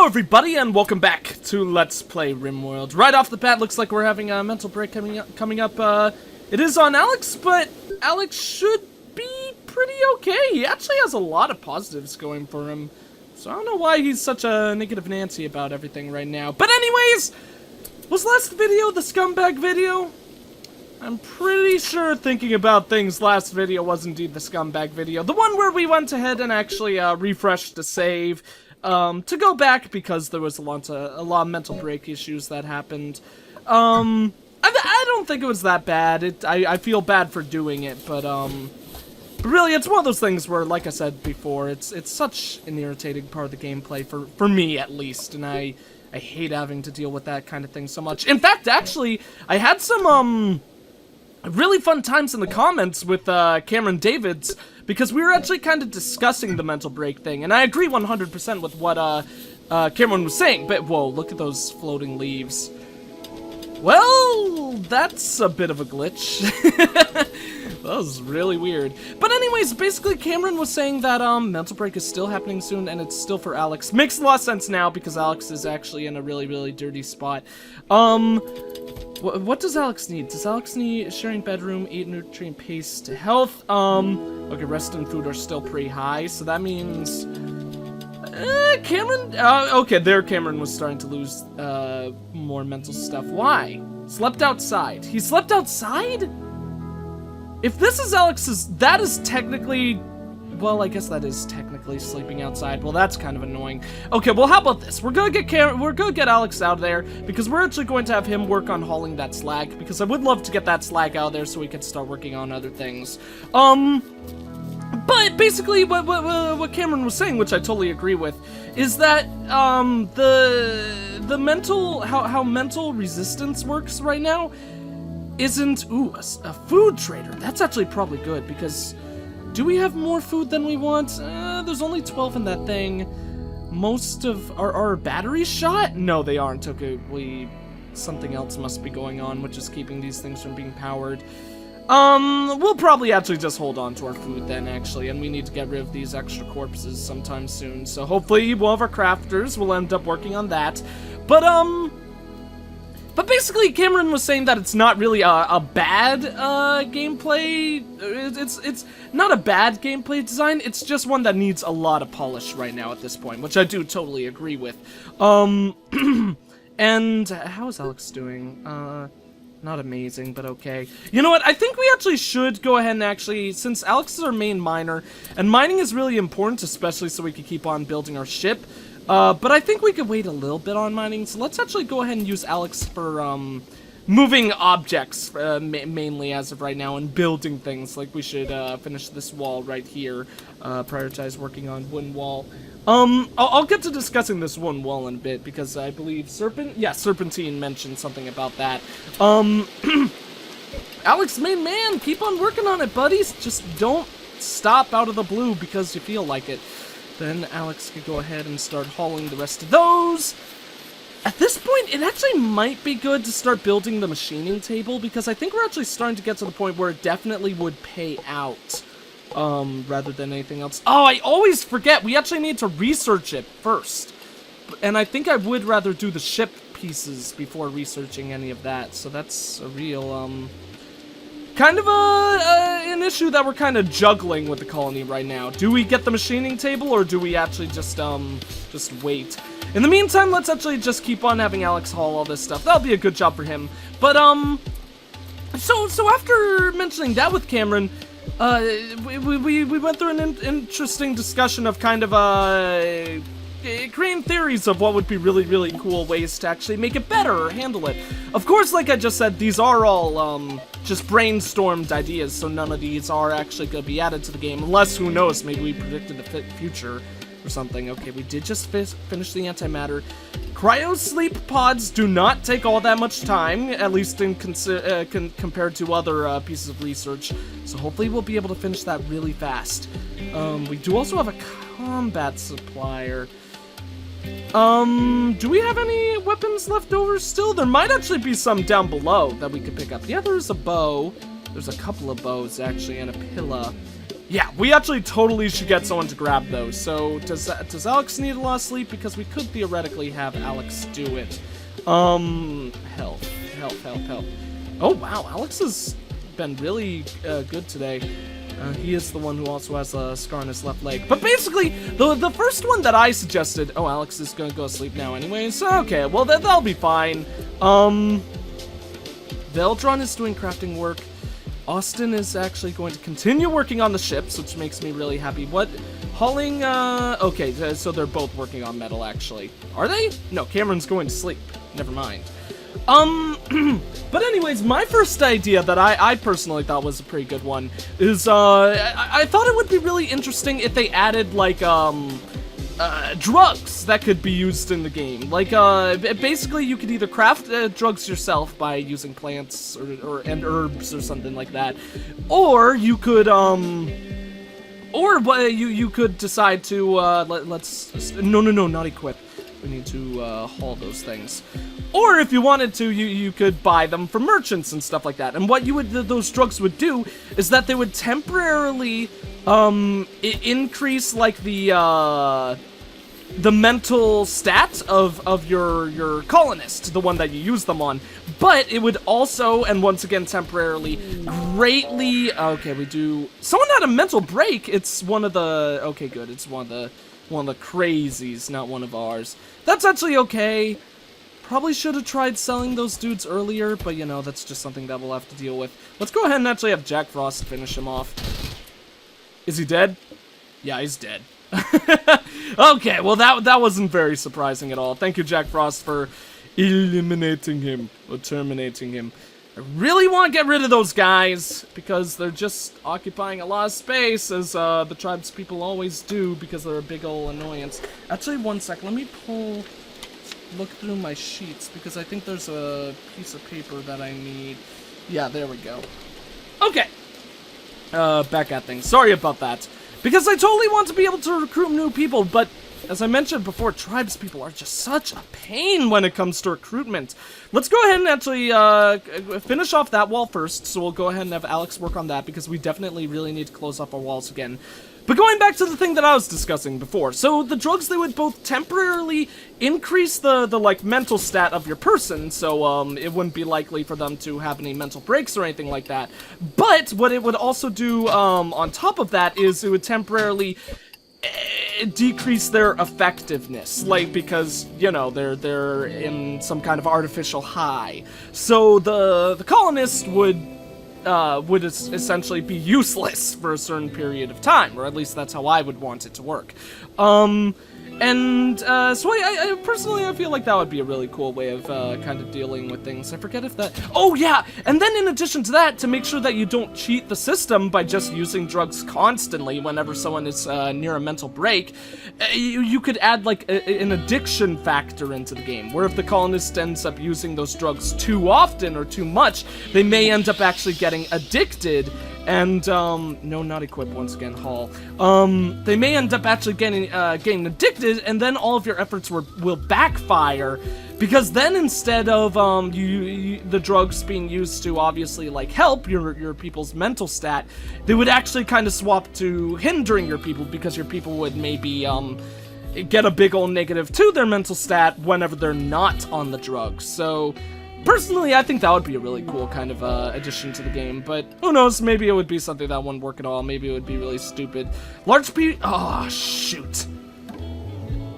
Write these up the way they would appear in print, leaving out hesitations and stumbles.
everybody, and welcome back to Let's Play RimWorld. Right off the bat, looks like we're having a mental break coming up. It is on Alex, but Alex should be pretty okay. He actually has a lot of positives going for him, so I don't know why he's such a negative Nancy about everything right now. But anyways, was last video the scumbag video? I'm pretty sure thinking about things last video was indeed the scumbag video. The one where we went ahead and actually refreshed the save. To go back because there was a lot of mental break issues that happened. I don't think it was that bad. I feel bad for doing it, but really it's one of those things where, like I said before, it's such an irritating part of the gameplay for me at least, and I hate having to deal with that kind of thing so much. In fact, actually, I had some really fun times in the comments with Cameron Davids, because we were actually kind of discussing the mental break thing, and I agree 100% with what Cameron was saying. But whoa, look at those floating leaves. Well, that's a bit of a glitch. That was really weird. But anyways, basically Cameron was saying that mental break is still happening soon, and it's still for Alex. Makes a lot of sense now, because Alex is actually in a really dirty spot. What does Alex need? Does Alex need sharing bedroom, 8 nutrient paste to health? Okay, rest and food are still pretty high, so that means... Cameron? Okay, there Cameron was starting to lose, more mental stuff. Why? Slept outside. He slept outside? If this is Alex's... That is technically... Well, I guess that is technically sleeping outside. Well, that's kind of annoying. Okay, well, how about this? We're gonna get Alex out of there, because we're actually going to have him work on hauling that slag, because I would love to get that slag out of there so we could start working on other things. But basically, what Cameron was saying, which I totally agree with, is that the mental how mental resistance works right now isn't a food trader. That's actually probably good, because. Do we have more food than we want? There's only 12 in that thing. Most of our batteries shot? No, they aren't. Okay, something else must be going on, which is keeping these things from being powered. We'll probably actually just hold on to our food then, actually, and we need to get rid of these extra corpses sometime soon. So hopefully one of our crafters will end up working on that. But basically, Cameron was saying that it's not really a bad gameplay. It's not a bad gameplay design. It's just one that needs a lot of polish right now at this point, which I do totally agree with. And how is Alex doing? Not amazing, but okay. You know what? I think we actually should go ahead and actually, since Alex is our main miner, and mining is really important, especially so we can keep on building our ship. But I think we could wait a little bit on mining, so let's actually go ahead and use Alex for, moving objects, mainly as of right now, and building things. Like, we should, finish this wall right here, prioritize working on one wall. I'll get to discussing this one wall in a bit, because I believe Serpentine mentioned something about that. Alex, main man, keep on working on it, buddies. Just don't stop out of the blue because you feel like it. Then Alex could go ahead and start hauling the rest of those. At this point, it actually might be good to start building the machining table, because I think we're actually starting to get to the point where it definitely would pay out, rather than anything else. Oh, I always forget, we actually need to research it first. And I think I would rather do the ship pieces before researching any of that, so that's a real, kind of an issue that we're kind of juggling with the colony right now. Do we get the machining table, or do we actually just wait? In the meantime, let's actually just keep on having Alex haul all this stuff. That'll be a good job for him. But, so after mentioning that with Cameron, we went through an interesting discussion of kind of, creating theories of what would be really cool ways to actually make it better or handle it. Of course, like I just said, these are all, just brainstormed ideas, so none of these are actually going to be added to the game, unless, who knows, maybe we predicted the future or something. Okay, we did just finish the antimatter. Cryo sleep pods do not take all that much time, at least in compared to other pieces of research, so hopefully we'll be able to finish that really fast. We do also have a combat supplier. Do we have any weapons left over still? There might actually be some down below that we could pick up. Yeah, there's a bow. There's a couple of bows, actually, and a pillow. Yeah, we actually totally should get someone to grab those. So, does Alex need a lot of sleep? Because we could theoretically have Alex do it. Health. Oh, wow, Alex has been really good today. He is the one who also has a scar on his left leg. But basically, the first one that I suggested... Oh, Alex is gonna go to sleep now anyways. Okay, well, that'll be fine. Veldron is doing crafting work. Austin is actually going to continue working on the ships, which makes me really happy. What? Hauling, okay, so they're both working on metal, actually. Are they? No, Cameron's going to sleep. Never mind. But anyways, my first idea that I personally thought was a pretty good one is, I thought it would be really interesting if they added, like, drugs that could be used in the game. Like, basically you could either craft drugs yourself by using plants and herbs or something like that, or you could, you could decide to, no, not equip. We need to, haul those things. Or if you wanted to, you could buy them from merchants and stuff like that. And what those drugs would do is that they would temporarily, increase, like, the mental stat of your colonist, the one that you use them on. But it would also, and once again temporarily, greatly, okay, someone had a mental break. It's one of the, okay, good, it's one of the crazies, not one of ours. That's actually okay. Probably should have tried selling those dudes earlier, but you know, that's just something that we'll have to deal with. Let's go ahead and actually have Jack Frost finish him off. Is he dead? Yeah, he's dead. Okay, well that wasn't very surprising at all. Thank you, Jack Frost, for eliminating him, or terminating him. I really want to get rid of those guys, because they're just occupying a lot of space, as the tribes people always do, because they're a big ol' annoyance. Actually, one sec, let me look through my sheets, because I think there's a piece of paper that I need. Yeah, there we go. Okay. Back at things. Sorry about that. Because I totally want to be able to recruit new people, but as I mentioned before, tribes people are just such a pain when it comes to recruitment. Let's go ahead and actually finish off that wall first, so we'll go ahead and have Alex work on that, because we definitely really need to close off our walls again. But going back to the thing that I was discussing before, so the drugs, they would both temporarily increase the like, mental stat of your person, so, it wouldn't be likely for them to have any mental breaks or anything like that. But what it would also do, on top of that, is it would temporarily decrease their effectiveness, like, because, you know, they're in some kind of artificial high. So the colonists would essentially be useless for a certain period of time, or at least that's how I would want it to work. So I personally, I feel like that would be a really cool way of, kind of dealing with things. I forget if that... Oh, yeah! And then in addition to that, to make sure that you don't cheat the system by just using drugs constantly whenever someone is, near a mental break, you could add, like, an addiction factor into the game, where if the colonist ends up using those drugs too often or too much, they may end up actually getting addicted, and, no, not equip once again, haul. They may end up actually getting addicted, and then all of your efforts will backfire, because then instead of, the drugs being used to obviously, like, help your people's mental stat, they would actually kind of swap to hindering your people, because your people would maybe, get a big ol' negative to their mental stat whenever they're not on the drugs. So, personally, I think that would be a really cool kind of addition to the game, but who knows, maybe it would be something that wouldn't work at all, maybe it would be really stupid. Oh, shoot.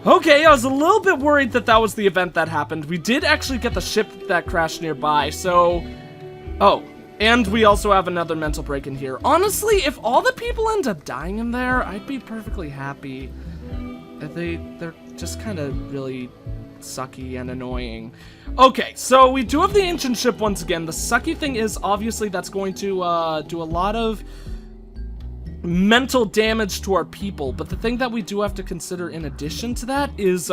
Okay, I was a little bit worried that was the event that happened. We did actually get the ship that crashed nearby, so... Oh, and we also have another mental break in here. Honestly, if all the people end up dying in there, I'd be perfectly happy. They're just kind of really sucky and annoying. Okay, so we do have the ancient ship once again. The sucky thing is, obviously, that's going to do a lot of mental damage to our people, but the thing that we do have to consider in addition to that is,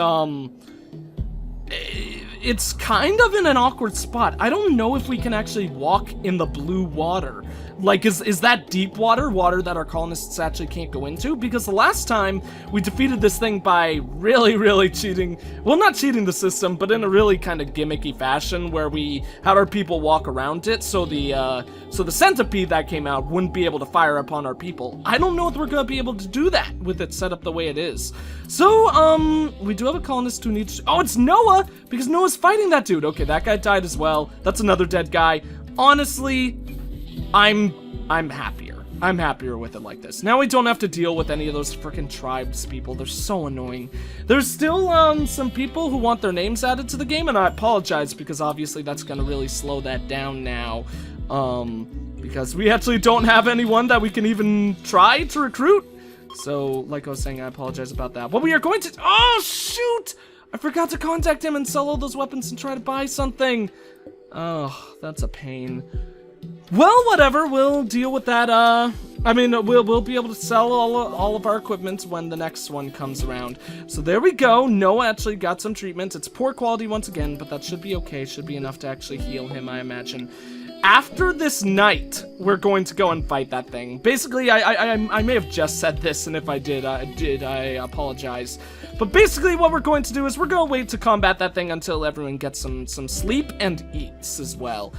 it's kind of in an awkward spot. I don't know if we can actually walk in the blue water. Like, is that deep water that our colonists actually can't go into? Because the last time we defeated this thing by really cheating, well, not cheating the system, but in a really kind of gimmicky fashion where we had our people walk around it, so the centipede that came out wouldn't be able to fire upon our people. I don't know if we're gonna be able to do that with it set up the way it is. So, we do have a colonist who needs to, oh, it's Noah, because Noah's fighting that dude. Okay, that guy died as well. That's another dead guy. Honestly, I'm happier. I'm happier with it like this. Now we don't have to deal with any of those freaking tribes people. They're so annoying. There's still some people who want their names added to the game, and I apologize because obviously that's gonna really slow that down now. Because we actually don't have anyone that we can even try to recruit. So, like I was saying, I apologize about that. What we are going to, oh shoot! I forgot to contact him and sell all those weapons and try to buy something. Oh, that's a pain. Well, whatever, we'll deal with that, I mean, we'll be able to sell all of our equipment when the next one comes around. So there we go, Noah actually got some treatment. It's poor quality once again, but that should be okay, should be enough to actually heal him, I imagine. After this night, we're going to go and fight that thing. Basically, I may have just said this, and if I did, I apologize. But basically what we're going to do is we're going to wait to combat that thing until everyone gets some sleep and eats as well.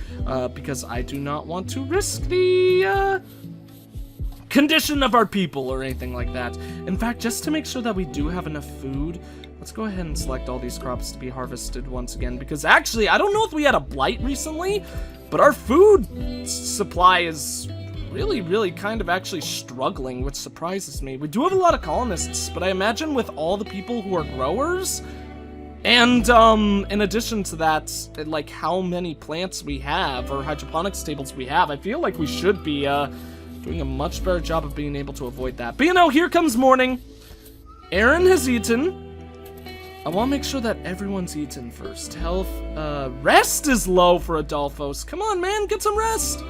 Because I do not want to risk the condition of our people or anything like that. In fact, just to make sure that we do have enough food, let's go ahead and select all these crops to be harvested once again. Because actually, I don't know if we had a blight recently, but our food supply is really kind of actually struggling, which surprises me. We do have a lot of colonists, but I imagine with all the people who are growers, and in addition to that, like how many plants we have, or hydroponics tables we have, I feel like we should be doing a much better job of being able to avoid that. But you know, here comes morning. Aaron has eaten. I want to make sure that everyone's eaten first. Health, rest is low for Adolphos. Come on, man, get some rest.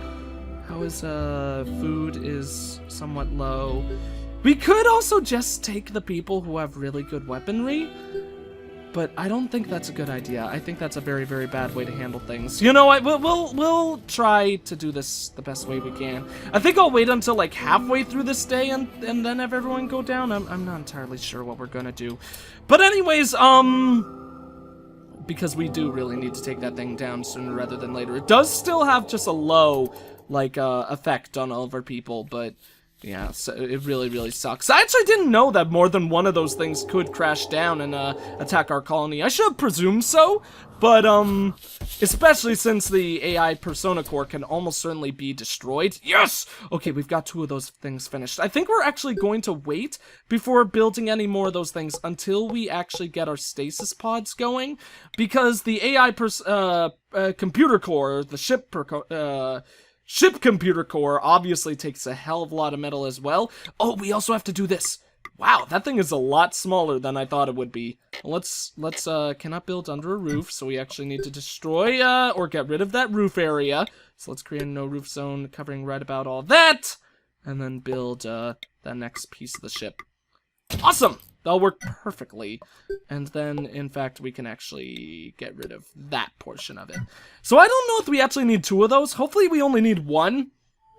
How is, food is somewhat low. We could also just take the people who have really good weaponry, but I don't think that's a good idea. I think that's a very bad way to handle things. You know what, we'll try to do this the best way we can. I think I'll wait until like halfway through this day and then have everyone go down. I'm not entirely sure what we're gonna do. But anyways, because we do really need to take that thing down sooner rather than later. It does still have just a low, like, effect on all of our people, but yeah, so it really sucks. I actually didn't know that more than one of those things could crash down and attack our colony. I should have presumed so, but especially since the AI Persona Core can almost certainly be destroyed. Yes! Okay, we've got 2 of those things finished. I think we're actually going to wait before building any more of those things until we actually get our stasis pods going, because the AI computer core, the ship computer core obviously takes a hell of a lot of metal as well. Oh, we also have to do this. Wow, that thing is a lot smaller than I thought it would be. Let's cannot build under a roof, so we actually need to destroy, or get rid of that roof area. So let's create a no roof zone covering right about all that, and then build, that next piece of the ship. Awesome! That'll work perfectly. And then, in fact, we can actually get rid of that portion of it. So I don't know if we actually need 2 of those. Hopefully we only need 1.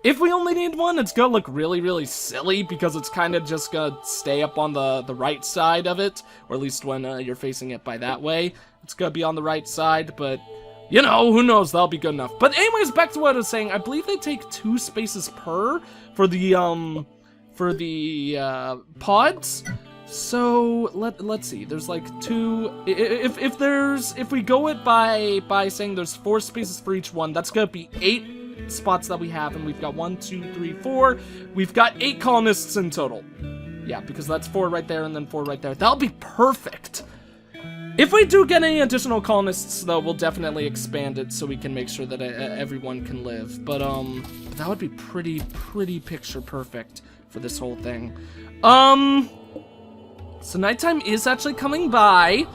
If we only need 1, it's gonna look really silly because it's kind of just gonna stay up on the right side of it. Or at least when you're facing it by that way. It's gonna be on the right side, but you know, who knows, that'll be good enough. But anyways, back to what I was saying. I believe they take 2 spaces per for the pods. So let's see. There's like 2. If we go it by saying there's 4 spaces for each one, that's gonna be 8 spots that we have, and we've got 1, 2, 3, 4. We've got 8 colonists in total. Yeah, because that's 4 right there and then 4 right there. That'll be perfect. If we do get any additional colonists, though, we'll definitely expand it so we can make sure that everyone can live. But that would be pretty picture perfect for this whole thing. So nighttime is actually coming by.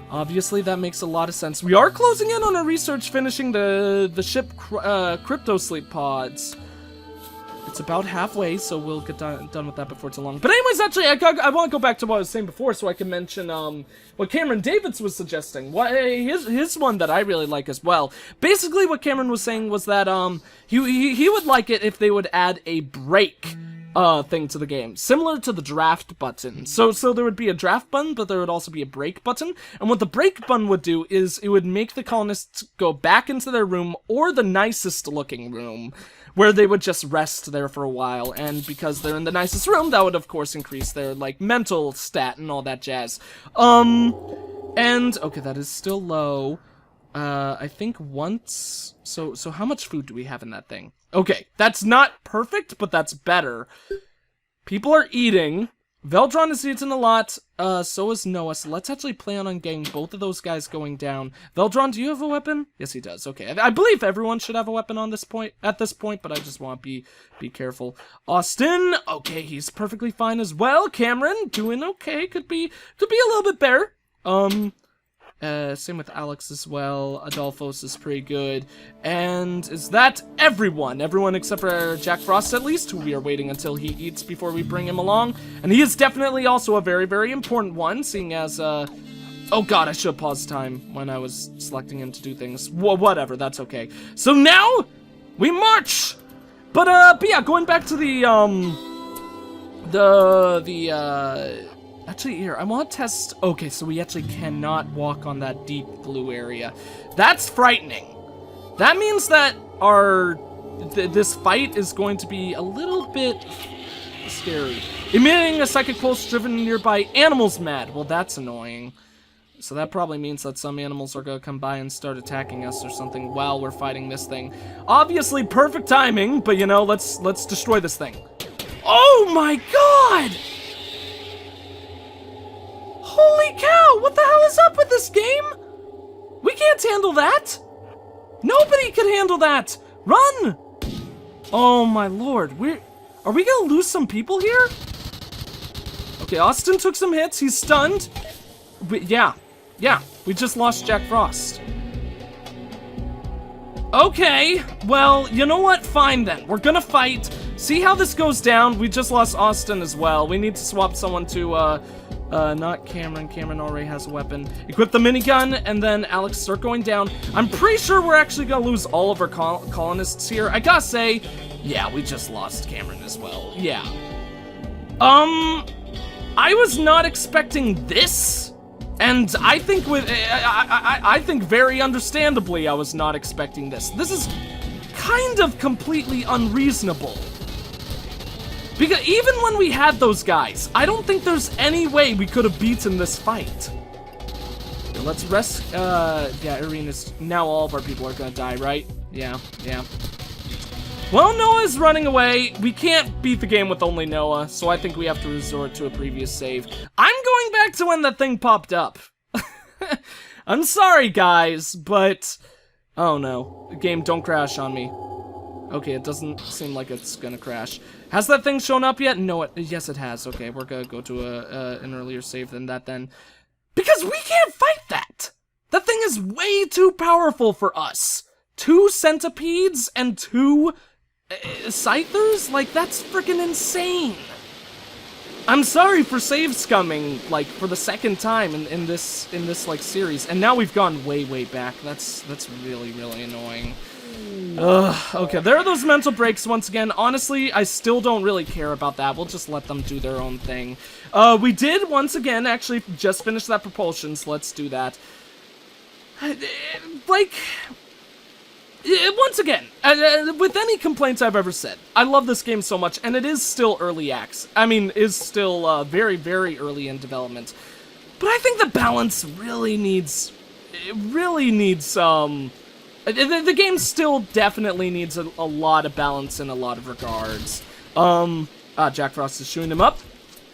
Obviously, that makes a lot of sense. We are closing in on our research, finishing the ship crypto sleep pods. It's about halfway, so we'll get done with that before too long. But anyways, actually, I want to go back to what I was saying before so I can mention what Cameron Davids was suggesting. His one that I really like as well. Basically, what Cameron was saying was that he would like it if they would add a break thing to the game, similar to the draft button. So there would be a draft button, but there would also be a break button. And what the break button would do is it would make the colonists go back into their room or the nicest looking room, where they would just rest there for a while. And because they're in the nicest room, that would of course increase their like mental stat and all that jazz. And okay, that is still low. I think once. So how much food do we have in that thing? Okay, that's not perfect, but that's better. People are eating. Veldron is eating a lot, so is Noah, so let's actually plan on getting both of those guys going down. Veldron, do you have a weapon? Yes, he does. Okay, I believe everyone should have a weapon on this point, but I just want to be careful. Austin, okay, he's perfectly fine as well. Cameron, doing okay, could be a little bit better. Same with Alex as well. Adolphos is pretty good. And is that everyone? Everyone except for Jack Frost, at least, who we are waiting until he eats before we bring him along. And he is definitely also a very, very important one, seeing as, oh god, I should have paused time when I was selecting him to do things. Whatever, that's okay. So now, we march! But yeah, going back to actually, here, I want to test... Okay, so we actually cannot walk on that deep blue area. That's frightening. That means that this fight is going to be a little bit scary. Emitting a psychic pulse driven nearby animals mad. Well, that's annoying. So that probably means that some animals are going to come by and start attacking us or something while we're fighting this thing. Obviously, perfect timing, but you know, let's destroy this thing. Oh my god! Holy cow, what the hell is up with this game? We can't handle that. Nobody can handle that. Run! Oh my lord, are we gonna lose some people here? Okay, Austin took some hits, he's stunned. Yeah, we just lost Jack Frost. Okay, well, you know what? Fine then, we're gonna fight. See how this goes down. We just lost Austin as well. We need to swap someone to, not Cameron. Cameron already has a weapon. Equip the minigun, and then Alex, start going down. I'm pretty sure we're actually gonna lose all of our colonists here. I gotta say, yeah, we just lost Cameron as well. Yeah. I was not expecting this, and I think I think very understandably I was not expecting this. This is kind of completely unreasonable. Because even when we had those guys, I don't think there's any way we could have beaten this fight. Okay, let's rest, yeah, Arena's, now all of our people are gonna die, right? Yeah. Well, Noah's running away. We can't beat the game with only Noah, so I think we have to resort to a previous save. I'm going back to when that thing popped up. I'm sorry, guys, but... Oh no, game, don't crash on me. Okay, it doesn't seem like it's gonna crash. Has that thing shown up yet? No, yes it has. Okay, we're gonna go to an earlier save than that then. Because we can't fight that! That thing is way too powerful for us. 2 centipedes and 2 scythers? Like, that's freaking insane. I'm sorry for save scumming, like, for the second time in this like series, and now we've gone way back. That's really annoying. Okay, there are those mental breaks once again. Honestly, I still don't really care about that. We'll just let them do their own thing. We did, once again, actually just finish that propulsion, so let's do that. Like, once again, with any complaints I've ever said, I love this game so much, and it is still early access. I mean, is still very early in development. But I think the balance really needs the game still definitely needs a lot of balance in a lot of regards. Jack Frost is shooting him up.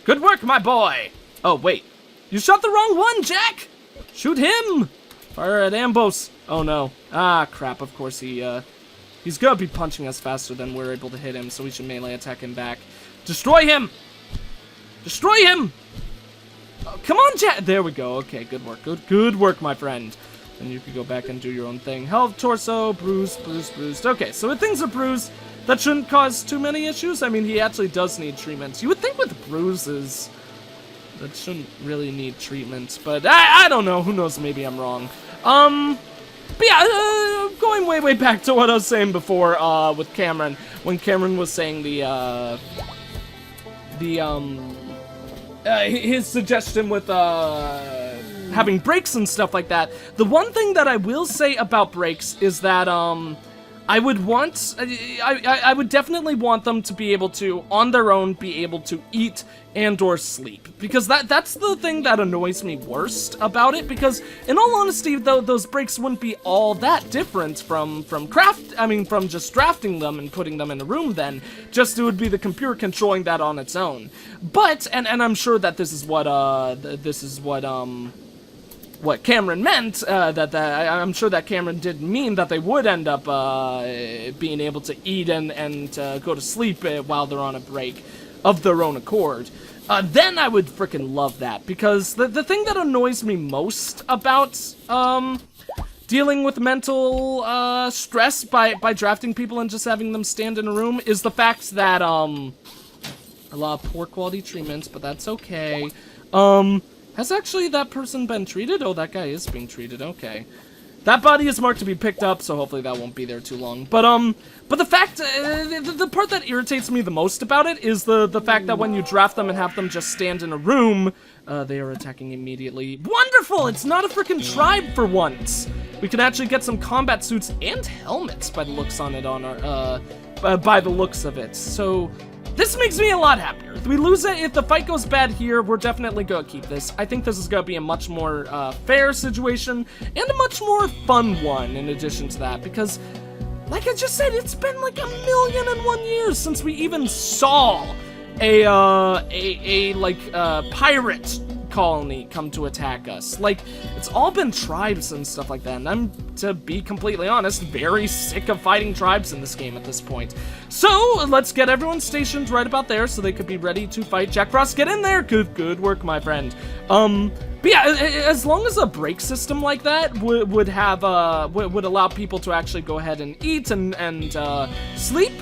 Good work, my boy! Oh, wait. You shot the wrong one, Jack! Shoot him! Fire at Ambos. Oh, no. Ah, crap. Of course, he's gonna be punching us faster than we're able to hit him, so we should melee attack him back. Destroy him! Destroy him! Oh, come on, Jack! There we go. Okay, good work. Good work, my friend. And you could go back and do your own thing. Health, torso, bruised, bruised, bruised. Okay, so if things are bruised, that shouldn't cause too many issues. I mean, he actually does need treatments. You would think with bruises, that shouldn't really need treatment. But I don't know. Who knows? Maybe I'm wrong. But yeah, going way back to what I was saying before with Cameron. When Cameron was saying his suggestion with having breaks and stuff like that. The one thing that I will say about breaks is that I would definitely want them to be able to, on their own, be able to eat and or sleep. Because that's the thing that annoys me worst about it, because in all honesty, though, those breaks wouldn't be all that different from just drafting them and putting them in a room then. Just it would be the computer controlling that on its own. But, and I'm sure that this is what Cameron meant, I'm sure that Cameron did mean that they would end up being able to eat and go to sleep while they're on a break of their own accord. Then I would freaking love that, because the thing that annoys me most about dealing with mental stress by drafting people and just having them stand in a room is the fact that a lot of poor quality treatments, but that's okay. Has actually that person been treated? Oh, that guy is being treated. Okay. That body is marked to be picked up, so hopefully that won't be there too long. But the fact, the part that irritates me the most about it is the fact that when you draft them and have them just stand in a room, they are attacking immediately. Wonderful! It's not a freaking tribe for once! We can actually get some combat suits and helmets by the looks on it by the looks of it. So this makes me a lot happier. If we lose it, if the fight goes bad here, we're definitely gonna keep this. I think this is gonna be a much more fair situation and a much more fun one in addition to that, because like I just said, it's been like 1,000,001 years since we even saw a pirate colony come to attack us. Like, it's all been tribes and stuff like that, and I'm, to be completely honest, very sick of fighting tribes in this game at this point. So, let's get everyone stationed right about there so they could be ready to fight Jack Frost. Get in there! Good work, my friend. But yeah, as long as a break system like that would allow people to actually go ahead and eat and sleep,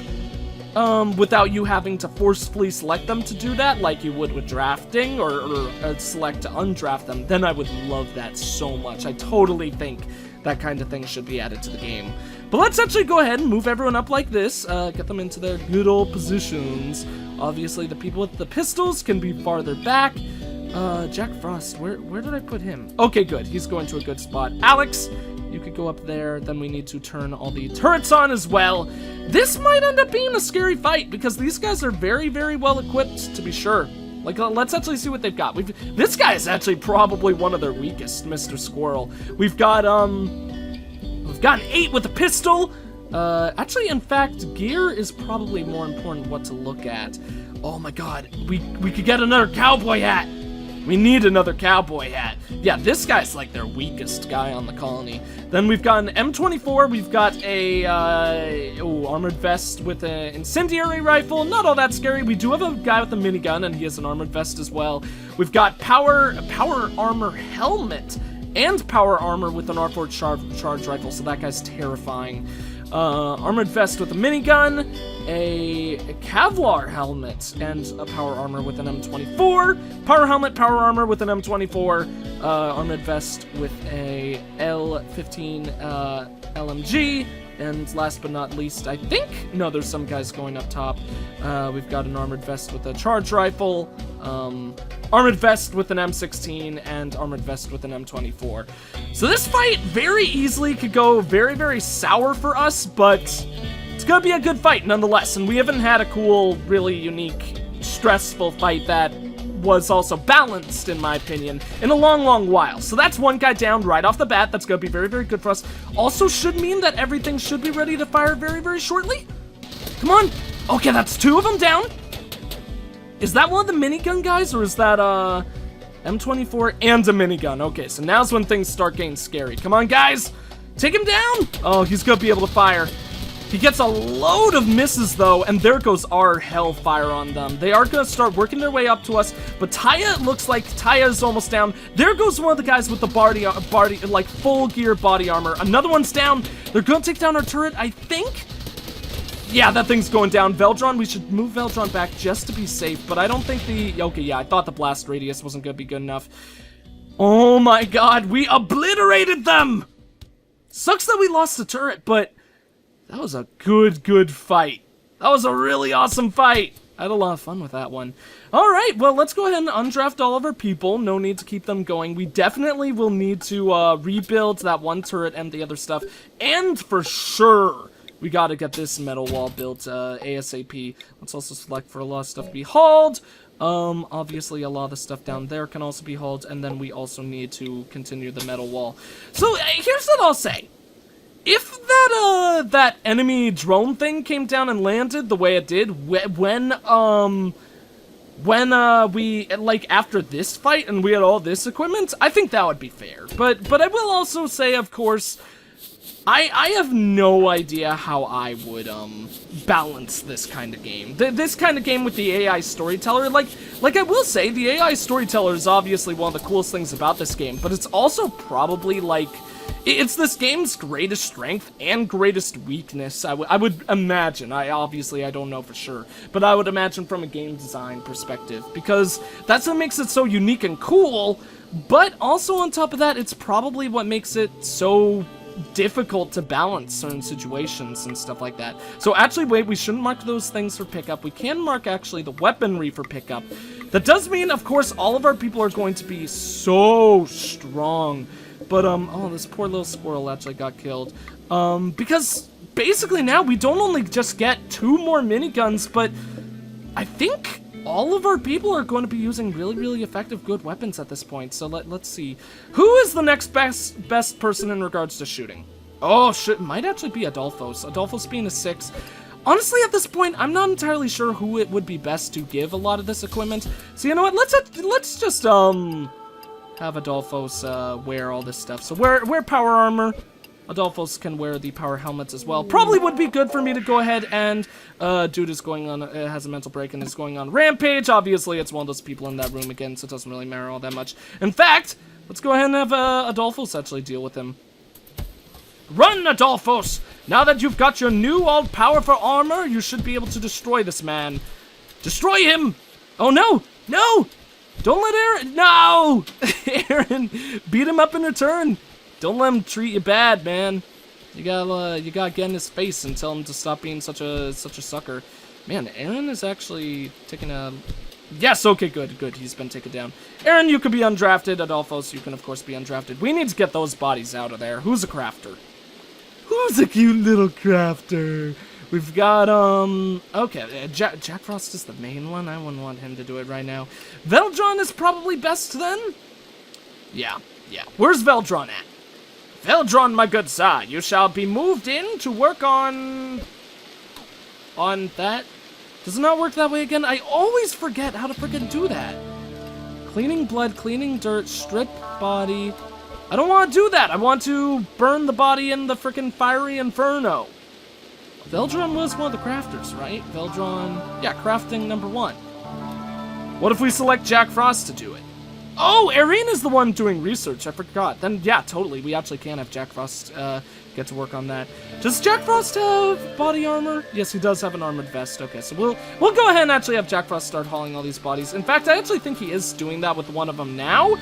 without you having to forcefully select them to do that, like you would with drafting, or select to undraft them, then I would love that so much. I totally think that kind of thing should be added to the game. But let's actually go ahead and move everyone up like this, get them into their good old positions. Obviously, the people with the pistols can be farther back. Jack Frost, where did I put him? Okay, good. He's going to a good spot. Alex, you could go up there. Then we need to turn all the turrets on as well. This might end up being a scary fight because these guys are very, very well equipped, to be sure. Like, let's actually see what they've got. This guy is actually probably one of their weakest, Mr. Squirrel. We've got an 8 with a pistol. Actually, in fact, gear is probably more important what to look at. Oh my god, we could get another cowboy hat. We need another cowboy hat. Yeah, this guy's like their weakest guy on the colony. Then we've got an M24. We've got a armored vest with an incendiary rifle. Not all that scary. We do have a guy with a minigun, and he has an armored vest as well. We've got power armor helmet and power armor with an R4 charge rifle, so that guy's terrifying. Armored vest with a minigun, a Kevlar helmet, and a power armor with an M24. Power helmet, power armor with an M24, armored vest with a L15 LMG, and last but not least, I think, no, there's some guys going up top. We've got an armored vest with a charge rifle, armored vest with an M16, and armored vest with an M24. So this fight very easily could go very, very sour for us, but it's gonna be a good fight nonetheless, and we haven't had a cool, really unique, stressful fight that was also balanced, in my opinion, in a long, long while. So that's one guy down right off the bat. That's gonna be very, very good for us. Also should mean that everything should be ready to fire very, very shortly. Come on. Okay, that's 2 of them down. Is that one of the minigun guys, or is that, M24 and a minigun? Okay, so now's when things start getting scary. Come on, guys! Take him down! Oh, he's gonna be able to fire. He gets a load of misses, though, and there goes our hellfire on them. They are going to start working their way up to us, but Taya, it looks like Taya is almost down. There goes one of the guys with the body like, full gear body armor. Another one's down. They're going to take down our turret, I think. Yeah, that thing's going down. Veldron, we should move Veldron back just to be safe, but I don't think okay, yeah, I thought the blast radius wasn't going to be good enough. Oh my god, we obliterated them! Sucks that we lost the turret, but that was a good fight. That was a really awesome fight. I had a lot of fun with that one. Alright, well, let's go ahead and undraft all of our people. No need to keep them going. We definitely will need to rebuild that one turret and the other stuff. And for sure, we gotta get this metal wall built ASAP. Let's also select for a lot of stuff to be hauled. Obviously a lot of the stuff down there can also be hauled, and then we also need to continue the metal wall. So, here's what I'll say. If that enemy drone thing came down and landed the way it did when we, like, after this fight and we had all this equipment, I think that would be fair. But I will also say, of course, I have no idea how I would, balance this kind of game. This kind of game with the AI storyteller, like I will say, the AI storyteller is obviously one of the coolest things about this game, but it's also probably, like, it's this game's greatest strength and greatest weakness, I would imagine. I don't know for sure, but I would imagine from a game design perspective, because that's what makes it so unique and cool, but also on top of that, it's probably what makes it so difficult to balance certain situations and stuff like that. So actually, wait, we shouldn't mark those things for pickup. We can mark actually the weaponry for pickup. That does mean, of course, all of our people are going to be so strong. But, oh, this poor little squirrel actually got killed. Because basically now we don't only just get 2 more miniguns, but I think all of our people are going to be using really effective good weapons at this point. So let's see. Who is the next best person in regards to shooting? Oh, shit, might actually be Adolphos. Adolphos being a 6. Honestly, at this point, I'm not entirely sure who it would be best to give a lot of this equipment. So you know what? Let's just have Adolphos wear all this stuff. So wear power armor. Adolphos can wear the power helmets as well. Probably would be good for me to go ahead and dude is going on has a mental break and is going on rampage. Obviously, it's one of those people in that room again, so it doesn't really matter all that much. In fact, let's go ahead and have Adolphos actually deal with him. Run, Adolphos! Now that you've got your new all-powerful armor, you should be able to destroy this man. Destroy him! Oh no! No! Don't let Aaron... No! Aaron, beat him up in return. Don't let him treat you bad, man. You gotta get in his face and tell him to stop being such a sucker. Man, Aaron is actually taking a... Yes, okay, good. He's been taken down. Aaron, you could be undrafted. Adolphos, you can, of course, be undrafted. We need to get those bodies out of there. Who's a crafter? Who's a cute little crafter? We've got, okay, Jack Frost is the main one. I wouldn't want him to do it right now. Veldron is probably best, then? Yeah. Where's Veldron at? Veldron, my good sir, you shall be moved in to work on that. Does it not work that way again? I always forget how to do that. Cleaning blood, cleaning dirt, strip body. I don't want to do that. I want to burn the body in the frickin' fiery inferno. Veldron was one of the crafters, right? Veldron, yeah, crafting number 1. What if we select Jack Frost to do it? Oh, Erin is the one doing research. I forgot. Then, yeah, totally. We actually can have Jack Frost get to work on that. Does Jack Frost have body armor? Yes, he does have an armored vest. Okay, so we'll go ahead and actually have Jack Frost start hauling all these bodies. In fact, I actually think he is doing that with one of them now.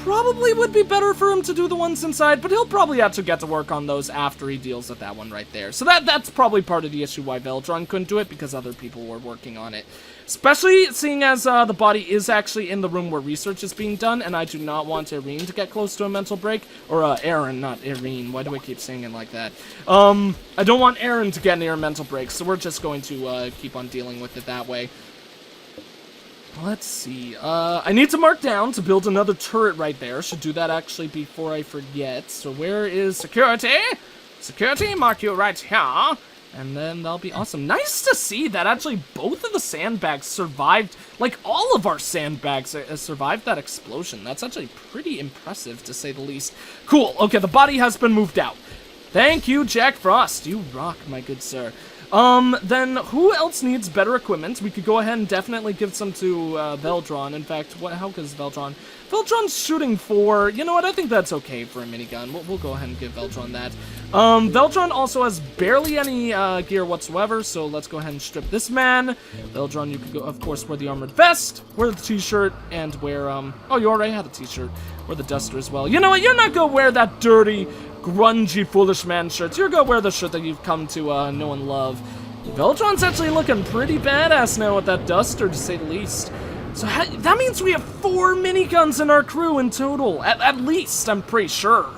Probably would be better for him to do the ones inside, but he'll probably actually get to work on those after he deals with that one right there. So that's probably part of the issue why Veldron couldn't do it, because other people were working on it. Especially seeing as the body is actually in the room where research is being done, and I do not want Erin to get close to a mental break. Or Aaron, not Erin. Why do I keep saying it like that? I don't want Aaron to get near a mental break, so we're just going to keep on dealing with it that way. Let's see. I need to mark down to build another turret right there. Should do that actually before I forget. So where is security? Security, mark you right here. And then that'll be awesome. Nice to see that actually both of the sandbags survived. Like, all of our sandbags survived that explosion. That's actually pretty impressive, to say the least. Cool. Okay, the body has been moved out. Thank you, Jack Frost. You rock, my good sir. Then who else needs better equipment? We could go ahead and definitely give some to Veldron. In fact, how good is Veldron? Veldron's shooting 4. You know what? I think that's okay for a minigun. We'll go ahead and give Veldron that. Veldron also has barely any gear whatsoever, so let's go ahead and strip this man. Veldron, you could go, of course, wear the armored vest, wear the t-shirt, and wear, oh, you already had a t-shirt. Wear the duster as well. You know what? You're not gonna wear that dirty, grungy, foolish man shirt. You're gonna wear the shirt that you've come to know and love. Veldron's actually looking pretty badass now with that duster, to say the least. So that means we have 4 miniguns in our crew in total. At least, I'm pretty sure.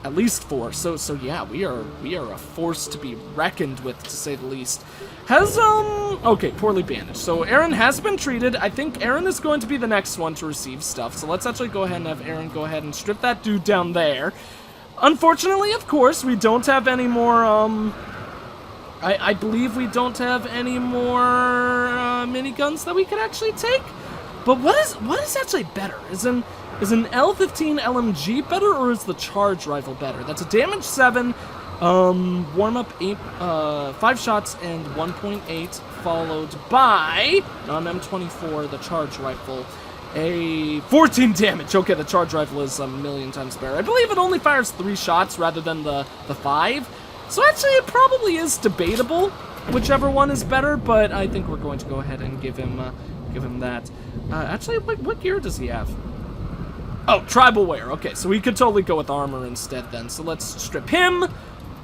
At least 4. So yeah, we are a force to be reckoned with, to say the least. Okay, poorly bandaged. So Aaron has been treated. I think Aaron is going to be the next one to receive stuff. So let's actually go ahead and have Aaron go ahead and strip that dude down there. Unfortunately, of course, we don't have any more, I believe we don't have any more miniguns that we could actually take. But what is actually better? Is an L15 LMG better, or is the charge rifle better? That's a damage 7, warm up 8, 5 shots and 1.8, followed by on M24, the charge rifle, a 14 damage. Okay, the charge rifle is a million times better. I believe it only fires 3 shots rather than the 5. So actually, it probably is debatable whichever one is better, but I think we're going to go ahead and give him that. Actually, what gear does he have? Oh, tribal wear. Okay, so we could totally go with armor instead then. So let's strip him,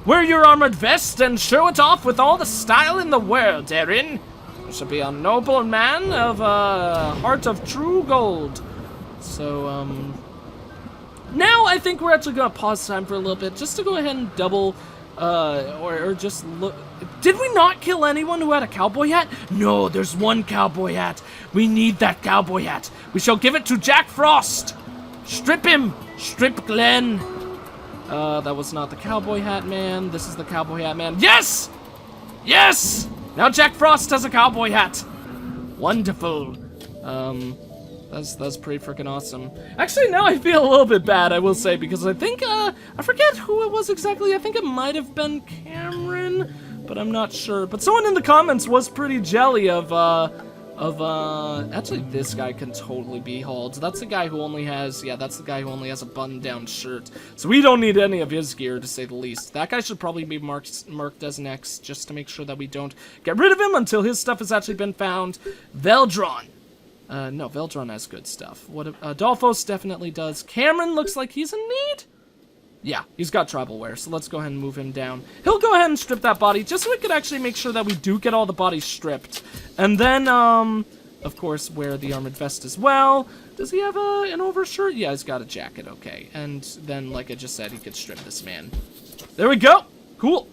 wear your armored vest, and show it off with all the style in the world, Aaron. You shall be a noble man of a heart of true gold. So, now I think we're actually going to pause time for a little bit just to go ahead and double... or just look. Did we not kill anyone who had a cowboy hat? No, there's one cowboy hat. We need that cowboy hat. We shall give it to Jack Frost. Strip him. Strip Glenn. That was not the cowboy hat man. This is the cowboy hat man. Yes! Yes! Now Jack Frost has a cowboy hat. Wonderful. That's pretty freaking awesome. Actually, now I feel a little bit bad, I will say, because I think, I forget who it was exactly. I think it might have been Cameron, but I'm not sure. But someone in the comments was pretty jelly of actually, this guy can totally be hauled. That's the guy who only has, yeah, that's the guy who only has a button-down shirt. So we don't need any of his gear, to say the least. That guy should probably be marked as an X, just to make sure that we don't get rid of him until his stuff has actually been found. Veldron. No, Veldron has good stuff. What Adolphos definitely does. Cameron looks like he's in need. Yeah, he's got tribal wear, so let's go ahead and move him down. He'll go ahead and strip that body, just so we could actually make sure that we do get all the bodies stripped. And then, of course, wear the armored vest as well. Does he have an overshirt? Yeah, he's got a jacket, okay. And then, like I just said, he could strip this man. There we go! Cool.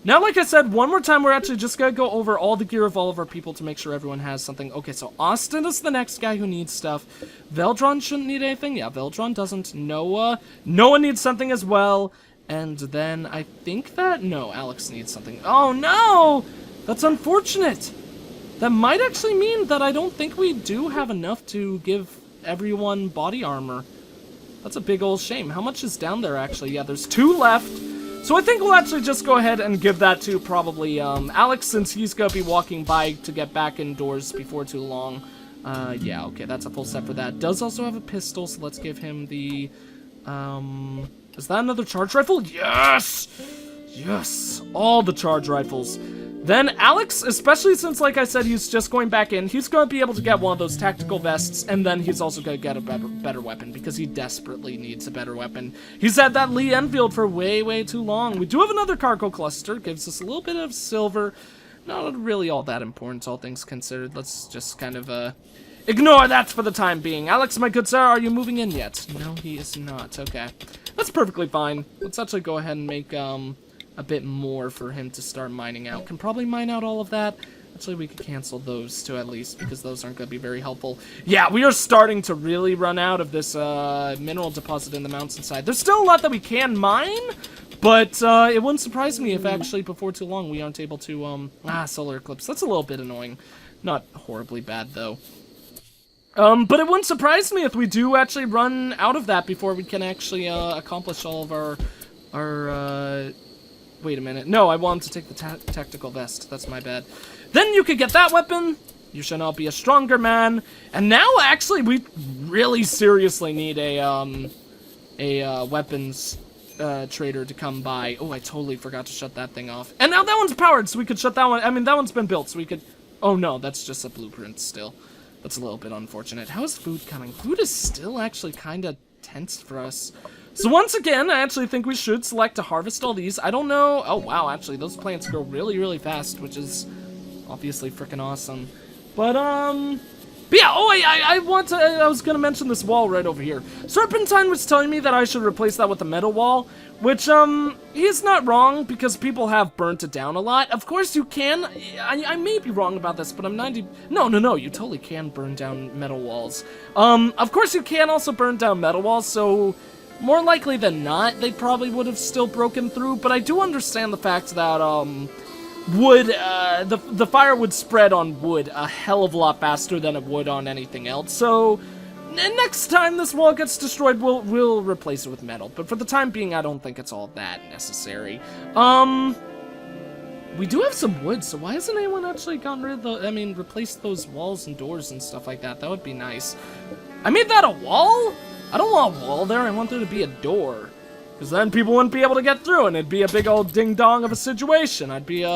Now, like I said, one more time, we're actually just gonna go over all the gear of all of our people to make sure everyone has something. Okay, so Austin is the next guy who needs stuff. Veldron shouldn't need anything. Yeah, Veldron doesn't. Noah needs something as well. And then I think that... No, Alex needs something. Oh, no! That's unfortunate. That might actually mean that I don't think we do have enough to give everyone body armor. That's a big old shame. How much is down there, actually? Yeah, there's 2 left. So I think we'll actually just go ahead and give that to probably Alex, since he's going to be walking by to get back indoors before too long. Yeah, okay, that's a full set for that. Does also have a pistol, so let's give him the... Is that another charge rifle? Yes! Yes! All the charge rifles. Then Alex, especially since, like I said, he's just going back in, he's going to be able to get one of those tactical vests, and then he's also going to get a better weapon, because he desperately needs a better weapon. He's had that Lee Enfield for way, way too long. We do have another cargo cluster, gives us a little bit of silver. Not really all that important, all things considered. Let's just kind of, ignore that for the time being. Alex, my good sir, are you moving in yet? No, he is not. Okay. That's perfectly fine. Let's actually go ahead and make, a bit more for him to start mining out. Can probably mine out all of that. Actually, we could cancel those two at least, because those aren't going to be very helpful. Yeah, we are starting to really run out of this mineral deposit in the mountainside. There's still a lot that we can mine, but it wouldn't surprise me if actually before too long we aren't able to, solar eclipse. That's a little bit annoying. Not horribly bad, though. But it wouldn't surprise me if we do actually run out of that before we can actually accomplish all of our Wait a minute. No, I want to take the tactical vest. That's my bad. Then you could get that weapon. You shall now be a stronger man. And now, actually, we really seriously need a weapons trader to come by. Oh, I totally forgot to shut that thing off. And now that one's powered, so we could shut that one. I mean, that one's been built, so we could... Oh, no, that's just a blueprint still. That's a little bit unfortunate. How is food coming? Food is still actually kind of tense for us. So once again, I actually think we should select to harvest all these. I don't know. Oh, wow, actually, those plants grow really, really fast, which is obviously freaking awesome. But yeah, oh, I was gonna mention this wall right over here. Serpentine was telling me that I should replace that with a metal wall, which, he's not wrong, because people have burnt it down a lot. Of course you can, I may be wrong about this, but I'm 90, no, you totally can burn down metal walls. Of course you can also burn down metal walls, so more likely than not, they probably would have still broken through, but I do understand the fact that, wood, the fire would spread on wood a hell of a lot faster than it would on anything else, so next time this wall gets destroyed, we'll replace it with metal, but for the time being, I don't think it's all that necessary. We do have some wood, so why hasn't anyone actually gotten rid of replaced those walls and doors and stuff like that? That would be nice. I made that a wall? I don't want a wall there, I want there to be a door. Because then people wouldn't be able to get through, and it'd be a big old ding-dong of a situation. I'd be,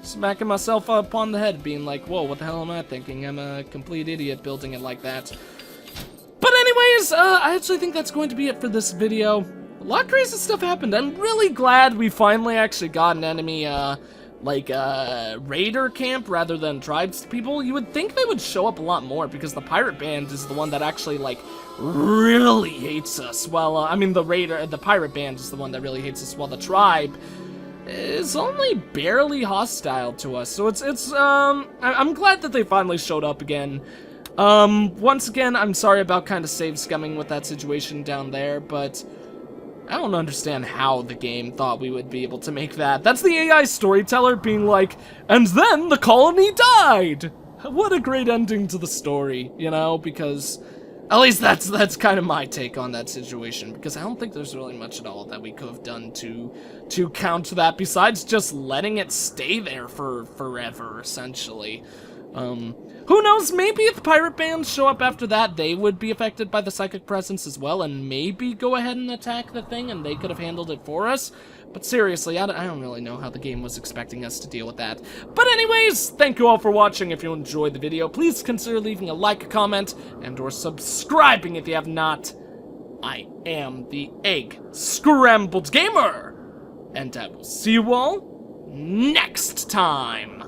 smacking myself upon the head, being like, whoa, what the hell am I thinking? I'm a complete idiot building it like that. But anyways, I actually think that's going to be it for this video. A lot of crazy stuff happened. I'm really glad we finally actually got an enemy, raider camp rather than tribes people. You would think they would show up a lot more, because the pirate band is the one that actually, like, really hates us. Well, the pirate band is the one that really hates us, while the tribe is only barely hostile to us. So I'm glad that they finally showed up again. Once again, I'm sorry about kind of save scumming with that situation down there, but I don't understand how the game thought we would be able to make that. That's the AI storyteller being like, and then the colony died! What a great ending to the story, you know, because at least that's kind of my take on that situation, because I don't think there's really much at all that we could have done to counter that besides just letting it stay there for forever, essentially. Who knows, maybe if pirate bands show up after that, they would be affected by the psychic presence as well, and maybe go ahead and attack the thing, and they could have handled it for us. But seriously, I don't really know how the game was expecting us to deal with that. But anyways, thank you all for watching. If you enjoyed the video, please consider leaving a like, a comment, and or subscribing if you have not. I am the EggScrambledGamer, and I will see you all next time.